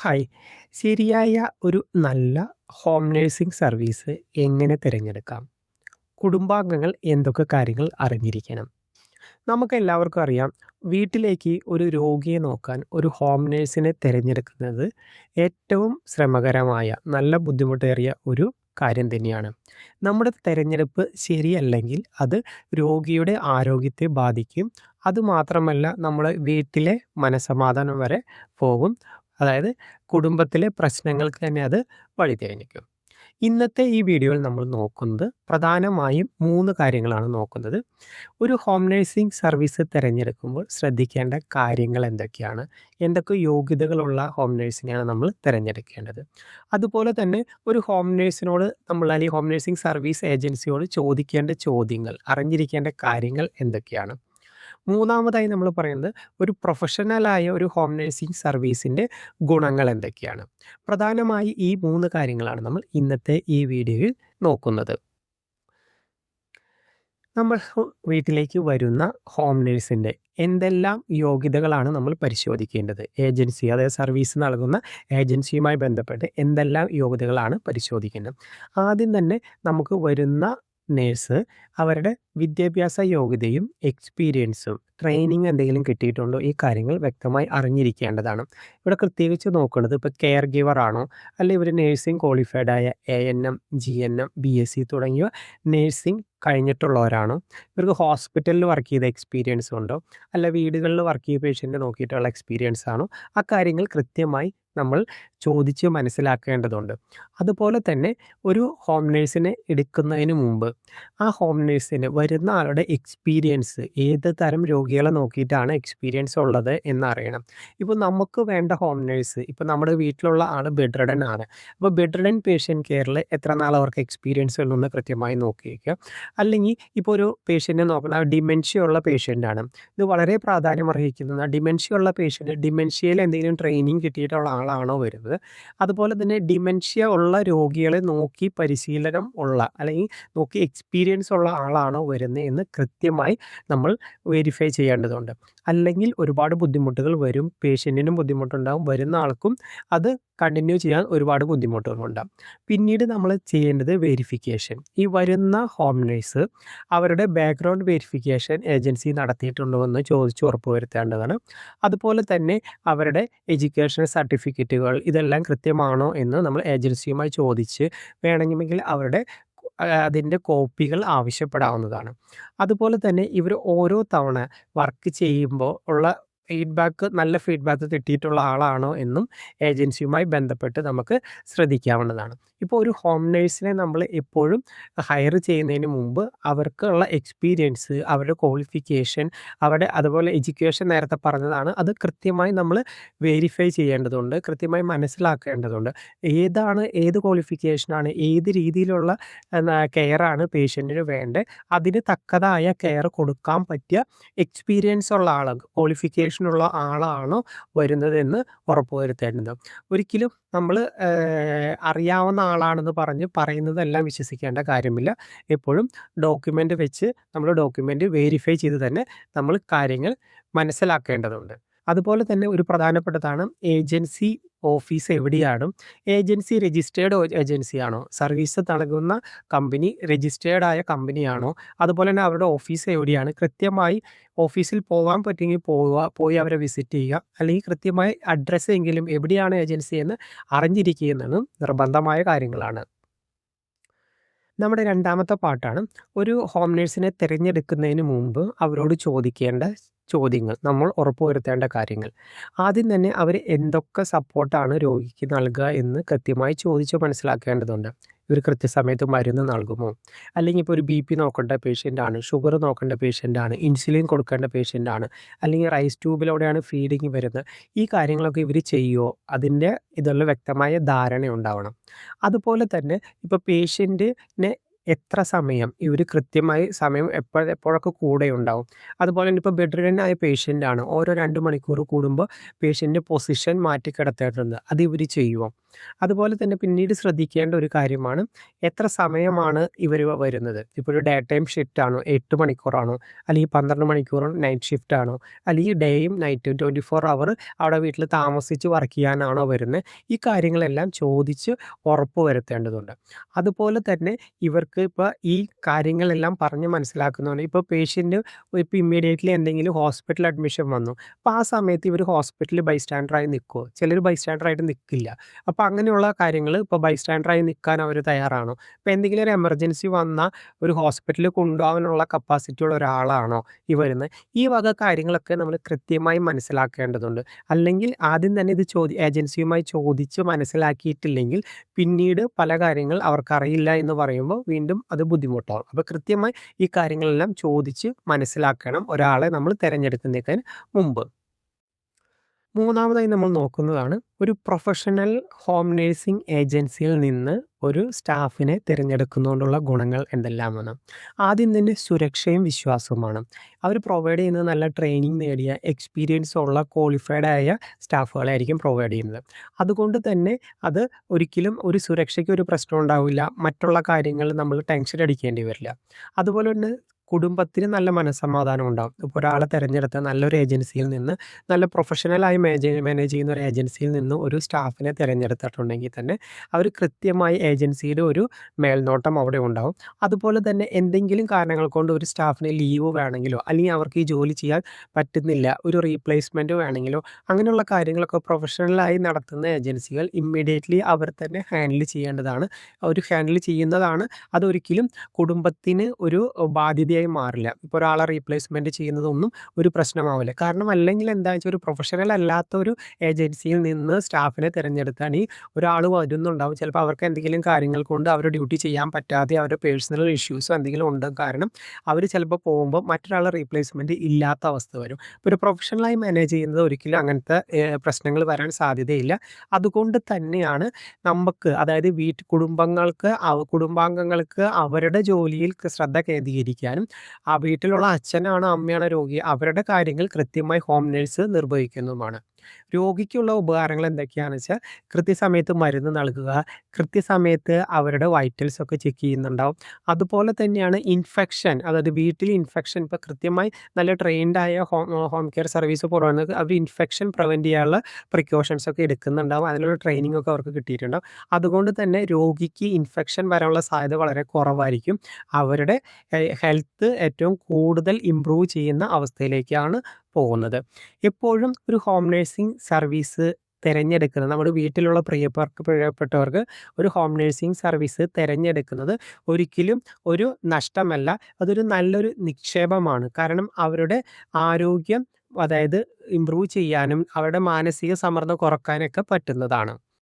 Hi. ശരിയായ ഒരു നല്ല ഹോം നേഴ്സിംഗ് സർവീസ് എങ്ങനെ തിരഞ്ഞെടുക്കാം? കുടുംബാംഗങ്ങൾ എന്തൊക്കെ കാര്യങ്ങൾ അറിഞ്ഞിരിക്കണം? നമുക്കെല്ലാവർക്കും അറിയാം, വീട്ടിലേക്ക് ഒരു രോഗിയെ നോക്കാൻ ഒരു ഹോം നേഴ്സിനെ തിരഞ്ഞെടുക്കുന്നത് ഏറ്റവും ശ്രമകരമായ, നല്ല ബുദ്ധിമുട്ടേറിയ ഒരു കാര്യം തന്നെയാണ്. നമ്മുടെ തിരഞ്ഞെടുപ്പ് ശരിയല്ലെങ്കിൽ അത് രോഗിയുടെ ആരോഗ്യത്തെ ബാധിക്കും. അതുമാത്രമല്ല നമ്മുടെ വീട്ടിലെ മനസ്സമാധാനം വരെ പോകും. അതായത് കുടുംബത്തിലെ പ്രശ്നങ്ങൾക്ക് തന്നെ അത് വഴിതെളിക്കും. ഇന്നത്തെ ഈ വീഡിയോയിൽ നമ്മൾ നോക്കുന്നത് പ്രധാനമായും 3 കാര്യങ്ങളാണ് നോക്കുന്നത്. ഒരു ഹോം നേഴ്സിംഗ് സർവീസ് തിരഞ്ഞെടുക്കുമ്പോൾ ശ്രദ്ധിക്കേണ്ട കാര്യങ്ങൾ എന്തൊക്കെയാണ്? എന്തൊക്കെ യോഗ്യതകളുള്ള ഹോം നേഴ്സിനെയാണ് നമ്മൾ തിരഞ്ഞെടുക്കേണ്ടത്? അതുപോലെ തന്നെ ഒരു ഹോം നേഴ്സിനോട് നമ്മൾ അല്ലെങ്കിൽ ഹോം നേഴ്സിംഗ് സർവീസ് ഏജൻസിയോട് ചോദിക്കേണ്ട ചോദ്യങ്ങൾ, അറിഞ്ഞിരിക്കേണ്ട കാര്യങ്ങൾ എന്തൊക്കെയാണ്? മൂന്നാമതായി നമ്മൾ പറയുന്നത് ഒരു പ്രൊഫഷണലായ ഒരു ഹോം നേഴ്സിംഗ് സർവീസിൻ്റെ ഗുണങ്ങൾ എന്തൊക്കെയാണ്? പ്രധാനമായി ഈ 3 കാര്യങ്ങളാണ് നമ്മൾ ഇന്നത്തെ ഈ വീഡിയോയിൽ നോക്കുന്നത്. നമ്മൾ വീട്ടിലേക്ക് വരുന്ന ഹോം നേഴ്സിൻ്റെ എന്തെല്ലാം യോഗ്യതകളാണ് നമ്മൾ പരിശോധിക്കേണ്ടത്? ഏജൻസി, അതായത് സർവീസ് നൽകുന്ന ഏജൻസിയുമായി ബന്ധപ്പെട്ട് എന്തെല്ലാം യോഗ്യതകളാണ് പരിശോധിക്കേണ്ടത്? ആദ്യം തന്നെ നമുക്ക് വരുന്ന നേഴ്സ് അവരുടെ വിദ്യാഭ്യാസ യോഗ്യതയും എക്സ്പീരിയൻസും ട്രെയിനിങ് എന്തെങ്കിലും കിട്ടിയിട്ടുണ്ടോ? ഈ കാര്യങ്ങൾ വ്യക്തമായി അറിഞ്ഞിരിക്കേണ്ടതാണ്. ഇവിടെ പ്രത്യേകിച്ച് നോക്കുന്നത് ഇപ്പോൾ കെയർ ഗിവർ ആണോ, അല്ലെങ്കിൽ ഇവർ നേഴ്സിംഗ് ക്വാളിഫൈഡ് ആയ ANM, GNM, BSc തുടങ്ങിയ നേഴ്സിംഗ് കഴിഞ്ഞിട്ടുള്ളവരാണോ? ഇവർക്ക് ഹോസ്പിറ്റലിൽ വർക്ക് ചെയ്ത എക്സ്പീരിയൻസ് ഉണ്ടോ? അല്ല വീടുകളിൽ വർക്ക് ചെയ്ത പേഷ്യൻ്റ് നോക്കിയിട്ടുള്ള എക്സ്പീരിയൻസ് ആണോ? ആ കാര്യങ്ങൾ കൃത്യമായി നമ്മൾ ചോദിച്ച് മനസ്സിലാക്കേണ്ടതുണ്ട്. അതുപോലെ തന്നെ ഒരു ഹോം നേഴ്സിനെ എടുക്കുന്നതിന് മുമ്പ് ആ ഹോം നേഴ്സിന് വരുന്ന ആളുടെ എക്സ്പീരിയൻസ്, ഏത് തരം രോഗികളെ നോക്കിയിട്ടാണ് എക്സ്പീരിയൻസ് ഉള്ളത് എന്നറിയണം. ഇപ്പോൾ നമുക്ക് വേണ്ട ഹോം നേഴ്സ്, ഇപ്പോൾ നമ്മുടെ വീട്ടിലുള്ള ആൾ ബെഡ് റിഡൻ ആണ്. അപ്പോൾ ബെഡ് റിഡൻ പേഷ്യൻ്റ് കെയറിൽ എത്ര നാൾ അവർക്ക് എക്സ്പീരിയൻസ് ഉണ്ടെന്ന് കൃത്യമായി നോക്കി വയ്ക്കുക. അല്ലെങ്കിൽ ഇപ്പോൾ ഒരു പേഷ്യൻറ്റിനെ നോക്കുന്ന ഡിമെൻഷ്യ ഉള്ള പേഷ്യൻ്റാണ്. ഇത് വളരെ പ്രാധാന്യം അർഹിക്കുന്ന ഡിമെൻഷ്യ ഉള്ള പേഷ്യൻ്റ് ഡിമെൻഷ്യയിൽ എന്തെങ്കിലും ട്രെയിനിങ് കിട്ടിയിട്ടുള്ള ആളാണോ വരുന്നത്? അതുപോലെ തന്നെ ഡിമെൻഷ്യ ഉള്ള രോഗികളെ നോക്കി പരിശീലനം ഉള്ള അല്ലെങ്കിൽ നോക്കി എക്സ്പീരിയൻസ് ഉള്ള ആളാണോ വരുന്നത് എന്ന് കൃത്യമായി നമ്മൾ വെരിഫൈ ചെയ്യേണ്ടതുണ്ട്. അല്ലെങ്കിൽ ഒരുപാട് ബുദ്ധിമുട്ടുകൾ വരും. പേഷ്യൻറ്റിനും ബുദ്ധിമുട്ടുണ്ടാകും, വരുന്ന ആൾക്കും അത് കണ്ടിന്യൂ ചെയ്യാൻ ഒരുപാട് ബുദ്ധിമുട്ടുകളുണ്ടാകും. പിന്നീട് നമ്മൾ ചെയ്യേണ്ടത് വെരിഫിക്കേഷൻ. ഈ വരുന്ന ഹോം നേഴ്സ് അവരുടെ ബാക്ക്ഗ്രൗണ്ട് വെരിഫിക്കേഷൻ ഏജൻസി നടത്തിയിട്ടുണ്ടോ എന്ന് ചോദിച്ച് ഉറപ്പുവരുത്തേണ്ടതാണ്. അതുപോലെ തന്നെ അവരുടെ എഡ്യൂക്കേഷൻ സർട്ടിഫിക്കറ്റുകൾ ഇതെല്ലാം കൃത്യമാണോ എന്ന് നമ്മൾ ഏജൻസിയുമായി ചോദിച്ച് വേണമെങ്കിൽ അവരുടെ അതിൻ്റെ കോപ്പികൾ ആവശ്യപ്പെടാവുന്നതാണ്. അതുപോലെ തന്നെ ഇവർ ഓരോ തവണ വർക്ക് ചെയ്യുമ്പോൾ ഉള്ള നല്ല ഫീഡ്ബാക്ക് കിട്ടിയിട്ടുള്ള ആളാണോ എന്നും ഏജൻസിയുമായി ബന്ധപ്പെട്ട് നമുക്ക് ശ്രദ്ധിക്കാവുന്നതാണ്. ഇപ്പോൾ ഒരു ഹോം നേഴ്സിനെ നമ്മൾ എപ്പോഴും ഹയർ ചെയ്യുന്നതിന് മുമ്പ് അവർക്കുള്ള എക്സ്പീരിയൻസ്, അവരുടെ ക്വാളിഫിക്കേഷൻ, അവരുടെ അതുപോലെ എഡ്യൂക്കേഷൻ നേരത്തെ പറഞ്ഞതാണ്. അത് കൃത്യമായി നമ്മൾ വെരിഫൈ ചെയ്യേണ്ടതുണ്ട്, കൃത്യമായി മനസ്സിലാക്കേണ്ടതുണ്ട്. ഏത് ക്വാളിഫിക്കേഷനാണ്, ഏത് രീതിയിലുള്ള കെയറാണ് പേഷ്യൻറ്റിന് വേണ്ടത്, അതിന് തക്കതായ കെയർ കൊടുക്കാൻ പറ്റിയ എക്സ്പീരിയൻസ് ഉള്ള ആളാണ്, ക്വാളിഫിക്കേഷനുള്ള ആളാണോ വരുന്നതെന്ന് ഉറപ്പുവരുത്തേണ്ടത്. ഒരിക്കലും നമ്മൾ അറിയാവുന്ന ആളാണെന്ന് പറഞ്ഞ് പറയുന്നതെല്ലാം വിശ്വസിക്കേണ്ട കാര്യമില്ല. എപ്പോഴും ഡോക്യുമെൻ്റ് വെച്ച് നമ്മൾ ഡോക്യുമെൻ്റ് വെരിഫൈ ചെയ്ത് തന്നെ നമ്മൾ കാര്യങ്ങൾ മനസ്സിലാക്കേണ്ടതുണ്ട്. അതുപോലെ തന്നെ ഒരു പ്രധാനപ്പെട്ടതാണ് ഏജൻസി ഓഫീസ് എവിടെയാണ്? ഏജൻസി രജിസ്റ്റേർഡ് ഏജൻസിയാണോ? സർവീസ് നൽകുന്ന കമ്പനി രജിസ്റ്റേർഡ് ആയ കമ്പനിയാണോ? അതുപോലെ തന്നെ അവരുടെ ഓഫീസ് എവിടെയാണ്? കൃത്യമായി ഓഫീസിൽ പോകാൻ പറ്റുമെങ്കിൽ പോയി അവരെ വിസിറ്റ് ചെയ്യുക. അല്ലെങ്കിൽ കൃത്യമായി അഡ്രസ്സ് എങ്കിലും എവിടെയാണ് ഏജൻസി എന്ന് അറിഞ്ഞിരിക്കുന്നതും നിർബന്ധമായ കാര്യങ്ങളാണ്. നമ്മുടെ രണ്ടാമത്തെ പാർട്ടാണ് ഒരു ഹോം നേഴ്സിനെ തിരഞ്ഞെടുക്കുന്നതിന് മുമ്പ് അവരോട് ചോദിക്കേണ്ട ചോദ്യങ്ങൾ, നമ്മൾ ഉറപ്പുവരുത്തേണ്ട കാര്യങ്ങൾ. ആദ്യം തന്നെ അവർ എന്തൊക്കെ സപ്പോർട്ടാണ് രോഗിക്ക് നൽകുക എന്ന് കൃത്യമായി ചോദിച്ച് മനസ്സിലാക്കേണ്ടതുണ്ട്. ഇവർ കൃത്യസമയത്ത് മരുന്ന് നൽകുമോ? അല്ലെങ്കിൽ ഇപ്പോൾ ഒരു BP നോക്കേണ്ട പേഷ്യൻ്റാണ്, ഷുഗർ നോക്കേണ്ട പേഷ്യൻ്റാണ്, ഇൻസുലിൻ കൊടുക്കേണ്ട പേഷ്യൻ്റാണ്, അല്ലെങ്കിൽ റൈസ് ട്യൂബിലൂടെയാണ് ഫീഡിങ് വരുന്നത്. ഈ കാര്യങ്ങളൊക്കെ ഇവർ ചെയ്യുമോ? അതിൻ്റെ ഇതുള്ള വ്യക്തമായ ധാരണ ഉണ്ടാവണം. അതുപോലെ തന്നെ ഇപ്പോൾ പേഷ്യൻറ്റിനെ എത്ര സമയം ഇവർ കൃത്യമായി സമയം എപ്പോഴൊക്കെ കൂടെ ഉണ്ടാവും. അതുപോലെ തന്നെ ഇപ്പോൾ ബെഡ് റിഡൻ ആയ പേഷ്യൻ്റാണ്, ഓരോ 2 മണിക്കൂർ കൂടുമ്പോൾ പേഷ്യൻ്റ് പൊസിഷൻ മാറ്റി കിടത്തേണ്ടതുണ്ട്. അത് ഇവർ ചെയ്യുമോ? അതുപോലെ തന്നെ പിന്നീട് ശ്രദ്ധിക്കേണ്ട ഒരു കാര്യമാണ് എത്ര സമയമാണ് ഇവർ വരുന്നത്. ഇപ്പോൾ ഒരു ഡേ ടൈം ഷിഫ്റ്റ് ആണോ, 8 മണിക്കൂറാണോ, അല്ലെങ്കിൽ 12 മണിക്കൂർ നൈറ്റ് ഷിഫ്റ്റ് ആണോ, അല്ലെങ്കിൽ ഡേയും നൈറ്റും 24 അവർ അവിടെ വീട്ടിൽ താമസിച്ച് വർക്ക് ചെയ്യാനാണോ വരുന്നത്. ഈ കാര്യങ്ങളെല്ലാം ചോദിച്ച് ഉറപ്പ് വരുത്തേണ്ടതുണ്ട്. അതുപോലെ തന്നെ ഇവർക്ക് ഇപ്പോൾ ഈ കാര്യങ്ങളെല്ലാം പറഞ്ഞ് മനസ്സിലാക്കുന്നതുകൊണ്ട് ഇപ്പോൾ പേഷ്യൻ്റ് ഇപ്പോൾ ഇമ്മീഡിയറ്റ്ലി എന്തെങ്കിലും ഹോസ്പിറ്റൽ അഡ്മിഷൻ വന്നു. അപ്പോൾ ആ സമയത്ത് ഇവർ ഹോസ്പിറ്റലിൽ ബൈസ്റ്റാൻഡറായി നിൽക്കുമോ? ചിലർ ബൈസ്റ്റാൻഡറായിട്ട് നിൽക്കില്ല. അപ്പോൾ അങ്ങനെയുള്ള കാര്യങ്ങൾ ഇപ്പോൾ ബൈസ്റ്റാൻഡറായി നിൽക്കാൻ അവർ തയ്യാറാണോ? ഇപ്പോൾ എന്തെങ്കിലും ഒരു എമർജൻസി വന്നാൽ ഒരു ഹോസ്പിറ്റലിൽ കൊണ്ടുപോകാനുള്ള കപ്പാസിറ്റി ഉള്ള ഒരാളാണോ ഈ വരുന്നത്? ഈ വക കാര്യങ്ങളൊക്കെ നമ്മൾ കൃത്യമായി മനസ്സിലാക്കേണ്ടതുണ്ട്. അല്ലെങ്കിൽ ആദ്യം തന്നെ ഇത് ഏജൻസിയുമായി ചോദിച്ച് മനസ്സിലാക്കിയിട്ടില്ലെങ്കിൽ പിന്നീട് പല കാര്യങ്ങൾ അവർക്കറിയില്ല എന്ന് പറയുമ്പോൾ വീണ്ടും അത് ബുദ്ധിമുട്ടാവും. അപ്പോൾ കൃത്യമായി ഈ കാര്യങ്ങളെല്ലാം ചോദിച്ച് മനസ്സിലാക്കണം ഒരാളെ നമ്മൾ തിരഞ്ഞെടുക്കുന്നതിന് മുമ്പ്. മൂന്നാമതായി നമ്മൾ നോക്കുന്നതാണ് ഒരു പ്രൊഫഷണൽ ഹോം നേഴ്സിംഗ് ഏജൻസിയിൽ നിന്ന് ഒരു സ്റ്റാഫിനെ തിരഞ്ഞെടുക്കുന്നതുകൊണ്ടുള്ള ഗുണങ്ങൾ എന്തെല്ലാമാണ്. ആദ്യം തന്നെ സുരക്ഷയും വിശ്വാസവുമാണ്. അവർ പ്രൊവൈഡ് ചെയ്യുന്നത് നല്ല ട്രെയിനിങ് നേടിയ എക്സ്പീരിയൻസ് ഉള്ള ക്വാളിഫൈഡ് ആയ സ്റ്റാഫുകളായിരിക്കും പ്രൊവൈഡ് ചെയ്യുന്നത്. അതുകൊണ്ട് തന്നെ അത് ഒരിക്കലും ഒരു സുരക്ഷയ്ക്ക് ഒരു പ്രശ്നം ഉണ്ടാവില്ല. മറ്റുള്ള കാര്യങ്ങൾ നമ്മൾ ടെൻഷൻ അടിക്കേണ്ടി വരില്ല. അതുപോലെ തന്നെ കുടുംബത്തിന് നല്ല മനസ്സമാധാനം ഉണ്ടാവും. ഇപ്പോൾ ഒരാളെ തിരഞ്ഞെടുത്ത നല്ലൊരു ഏജൻസിയിൽ നിന്ന് നല്ല പ്രൊഫഷണലായി മാനേജ് ചെയ്യുന്ന ഒരു ഏജൻസിയിൽ നിന്ന് ഒരു സ്റ്റാഫിനെ തിരഞ്ഞെടുത്തിട്ടുണ്ടെങ്കിൽ തന്നെ അവർ കൃത്യമായി ഏജൻസിയുടെ ഒരു മേൽനോട്ടം അവിടെ ഉണ്ടാവും. അതുപോലെ തന്നെ എന്തെങ്കിലും കാരണങ്ങൾ കൊണ്ട് ഒരു സ്റ്റാഫിന് ലീവ് വേണമെങ്കിലോ അല്ലെങ്കിൽ അവർക്ക് ഈ ജോലി ചെയ്യാൻ പറ്റുന്നില്ല, ഒരു റീപ്ലേസ്മെൻറ്റ് വേണമെങ്കിലോ അങ്ങനെയുള്ള കാര്യങ്ങളൊക്കെ പ്രൊഫഷണലായി നടത്തുന്ന ഏജൻസികൾ ഇമ്മീഡിയറ്റ്ലി അവർ തന്നെ ഹാൻഡിൽ ചെയ്യേണ്ടതാണ്. അവർ ഹാൻഡിൽ ചെയ്യുന്നതാണ്. അതൊരിക്കലും കുടുംബത്തിന് ഒരു ബാധ്യതയായി മാറില്ല. ഇപ്പോൾ ഒരാളെ റീപ്ലേസ്മെൻറ്റ് ചെയ്യുന്നതൊന്നും ഒരു പ്രശ്നമാവില്ല. കാരണം അല്ലെങ്കിൽ എന്താ വെച്ചാൽ ഒരു പ്രൊഫഷണൽ അല്ലാത്ത ഒരു ഏജൻസിയിൽ നിന്ന് സ്റ്റാഫിനെ തിരഞ്ഞെടുത്താൽ ഈ ഒരാൾ വരുന്നുണ്ടാവും. ചിലപ്പോൾ അവർക്ക് എന്തെങ്കിലും കാര്യങ്ങൾ കൊണ്ട് അവരുടെ ഡ്യൂട്ടി ചെയ്യാൻ പറ്റാതെ അവരുടെ പേഴ്സണൽ ഇഷ്യൂസോ എന്തെങ്കിലും ഉണ്ട്. കാരണം അവർ ചിലപ്പോൾ പോകുമ്പോൾ മറ്റൊരാളെ റീപ്ലേസ്മെൻറ്റ് ഇല്ലാത്ത അവസ്ഥ വരും. ഇപ്പോൾ ഒരു പ്രൊഫഷണലായി മാനേജ് ചെയ്യുന്നത് ഒരിക്കലും അങ്ങനത്തെ പ്രശ്നങ്ങൾ വരാൻ സാധ്യതയില്ല. അതുകൊണ്ട് തന്നെയാണ് നമുക്ക്, അതായത് കുടുംബാംഗങ്ങൾക്ക് അവരുടെ ജോലിയിൽ ശ്രദ്ധ കേന്ദ്രീകരിക്കാനും ആ വീട്ടിലുള്ള അച്ഛനാണോ അമ്മയാണോ രോഗി അവരുടെ കാര്യങ്ങൾ കൃത്യമായി ഹോം നേഴ്സ് നിർവഹിക്കുന്നതുമാണ്. രോഗിക്കുള്ള ഉപകാരങ്ങൾ എന്തൊക്കെയാണെന്ന് വെച്ചാൽ കൃത്യസമയത്ത് മരുന്ന് നൽകുക, കൃത്യസമയത്ത് അവരുടെ വൈറ്റൽസ് ഒക്കെ ചെക്ക് ചെയ്യുന്നുണ്ടാവും. അതുപോലെ തന്നെയാണ് ഇൻഫെക്ഷൻ, അതായത് വീട്ടിൽ ഇൻഫെക്ഷൻ ഇപ്പോൾ കൃത്യമായി നല്ല ട്രെയിൻഡായ ഹോം കെയർ സർവീസ് പുറമെ അവർ ഇൻഫെക്ഷൻ പ്രിവെൻറ്റ് ചെയ്യാനുള്ള പ്രിക്കോഷൻസ് ഒക്കെ എടുക്കുന്നുണ്ടാവും. അതിനുള്ള ട്രെയിനിങ് ഒക്കെ അവർക്ക് കിട്ടിയിട്ടുണ്ടാവും. അതുകൊണ്ട് തന്നെ രോഗിക്ക് ഇൻഫെക്ഷൻ വരാനുള്ള സാധ്യത വളരെ കുറവായിരിക്കും. അവരുടെ ഹെൽത്ത് ഏറ്റവും കൂടുതൽ ഇമ്പ്രൂവ് ചെയ്യുന്ന അവസ്ഥയിലേക്കാണ് പോകുന്നത്. എപ്പോഴും ഒരു ഹോം നേഴ്സിംഗ് സർവീസ് തിരഞ്ഞെടുക്കുന്നത്, നമ്മുടെ വീട്ടിലുള്ള പ്രിയപ്പെട്ടവർക്ക് ഒരു ഹോം നേഴ്സിംഗ് സർവീസ് തിരഞ്ഞെടുക്കുന്നത് ഒരിക്കലും ഒരു നഷ്ടമല്ല. അതൊരു നല്ലൊരു നിക്ഷേപമാണ്. കാരണം അവരുടെ ആരോഗ്യം, അതായത് ഇമ്പ്രൂവ് ചെയ്യാനും അവരുടെ മാനസിക സമ്മർദ്ദം കുറക്കാനൊക്കെ പറ്റുന്നതാണ്.